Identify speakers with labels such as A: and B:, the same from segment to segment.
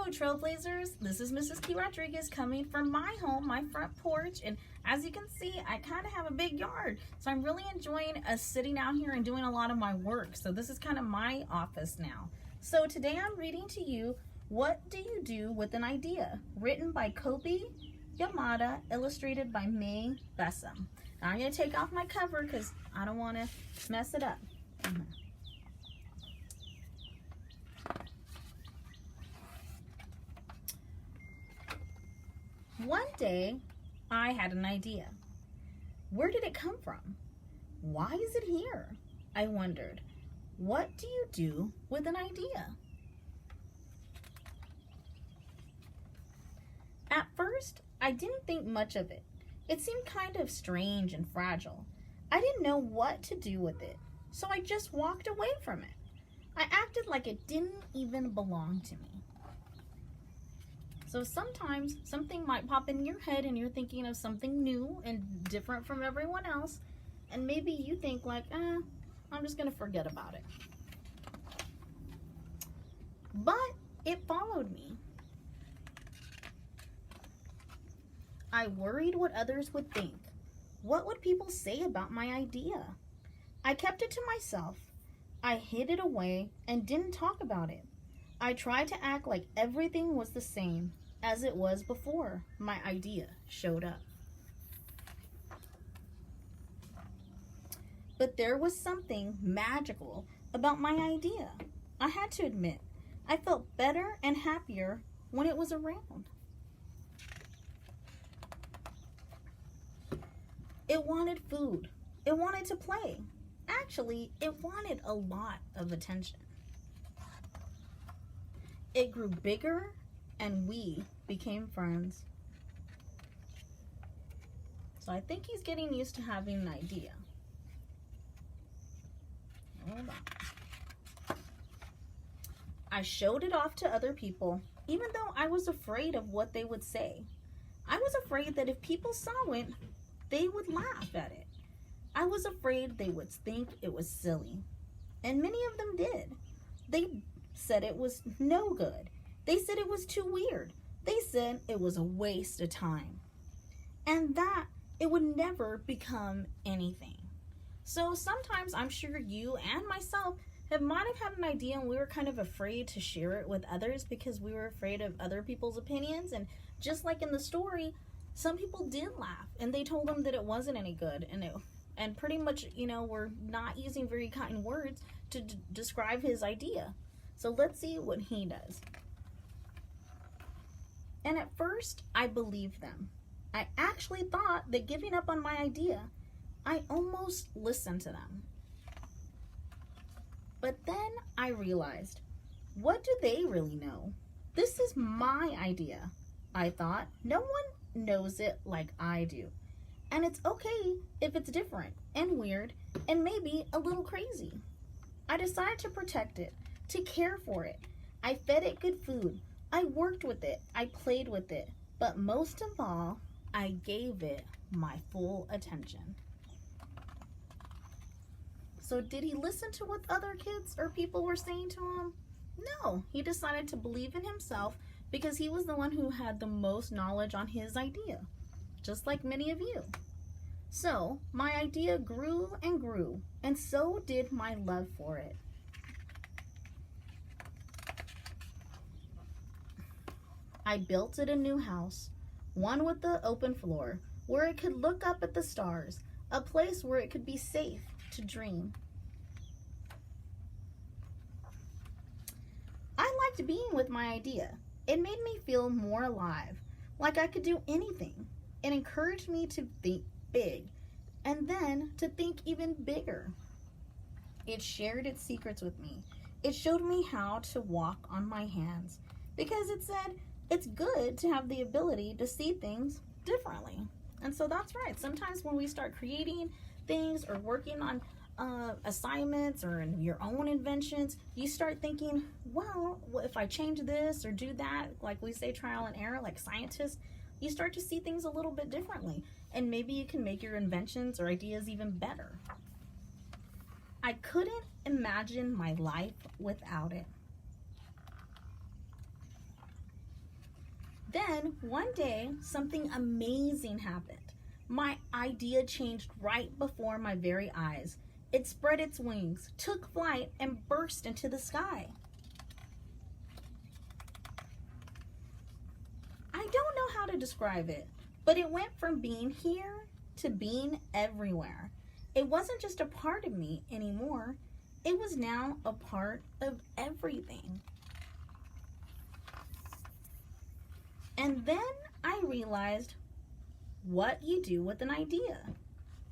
A: Hello Trailblazers, this is Mrs. Q Rodriguez coming from my home, my front porch, and as you can see I kind of have a big yard, so I'm really enjoying sitting out here and doing a lot of my work. So this is kind of my office now. So today I'm reading to you What Do You Do with an Idea, written by Kobi, Yamada, illustrated by May Bessam. Now I'm going to take off my cover because I don't want to mess it up. One day, I had an idea. Where did it come from? Why is it here? I wondered. What do you do with an idea? At first, I didn't think much of it. It seemed kind of strange and fragile. I didn't know what to do with it, so I just walked away from it. I acted like it didn't even belong to me. So sometimes something might pop in your head and you're thinking of something new and different from everyone else. And maybe you think like, I'm just gonna forget about it. But it followed me. I worried what others would think. What would people say about my idea? I kept it to myself. I hid it away and didn't talk about it. I tried to act like everything was the same as it was before my idea showed up. But there was something magical about my idea. I had to admit, I felt better and happier when it was around. It wanted food. It wanted to play. Actually, it wanted a lot of attention. It grew bigger and we became friends. So I think he's getting used to having an idea. Hold on. I showed it off to other people, even though I was afraid of what they would say. I was afraid that if people saw it, they would laugh at it. I was afraid they would think it was silly. And many of them did. They said it was no good. They said it was too weird. They said it was a waste of time. And that it would never become anything. So sometimes I'm sure you and myself might have had an idea and we were kind of afraid to share it with others because we were afraid of other people's opinions. And just like in the story, some people did laugh and they told him that it wasn't any good and pretty much, were not using very kind words to describe his idea. So let's see what he does. And at first, I believed them. I actually thought that giving up on my idea, I almost listened to them. But then I realized, what do they really know? This is my idea. I thought, no one knows it like I do. And it's okay if it's different and weird and maybe a little crazy. I decided to protect it, to care for it. I fed it good food. I worked with it. I played with it. But most of all, I gave it my full attention. So did he listen to what other kids or people were saying to him? No, he decided to believe in himself because he was the one who had the most knowledge on his idea, just like many of you. So my idea grew and grew, and so did my love for it. I built it a new house, one with the open floor, where it could look up at the stars, a place where it could be safe to dream. I liked being with my idea. It made me feel more alive, like I could do anything. It encouraged me to think big, and then to think even bigger. It shared its secrets with me. It showed me how to walk on my hands, because it said, it's good to have the ability to see things differently. And so that's right. Sometimes when we start creating things or working on assignments or in your own inventions, you start thinking, well, if I change this or do that, like we say trial and error, like scientists, you start to see things a little bit differently. And maybe you can make your inventions or ideas even better. I couldn't imagine my life without it. Then one day, something amazing happened. My idea changed right before my very eyes. It spread its wings, took flight, and burst into the sky. I don't know how to describe it, but it went from being here to being everywhere. It wasn't just a part of me anymore. It was now a part of everything. And then I realized what you do with an idea.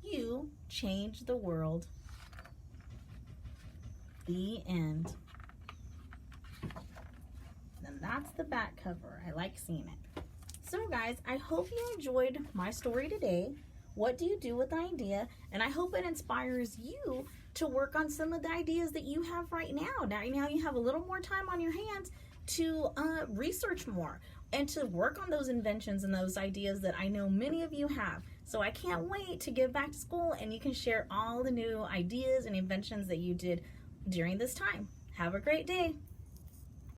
A: You change the world. The end. And that's the back cover. I like seeing it. So guys, I hope you enjoyed my story today. What do you do with an idea? And I hope it inspires you to work on some of the ideas that you have right now. Now you have a little more time on your hands to research more and to work on those inventions and those ideas that I know many of you have. So I can't wait to get back to school and you can share all the new ideas and inventions that you did during this time. Have a great day.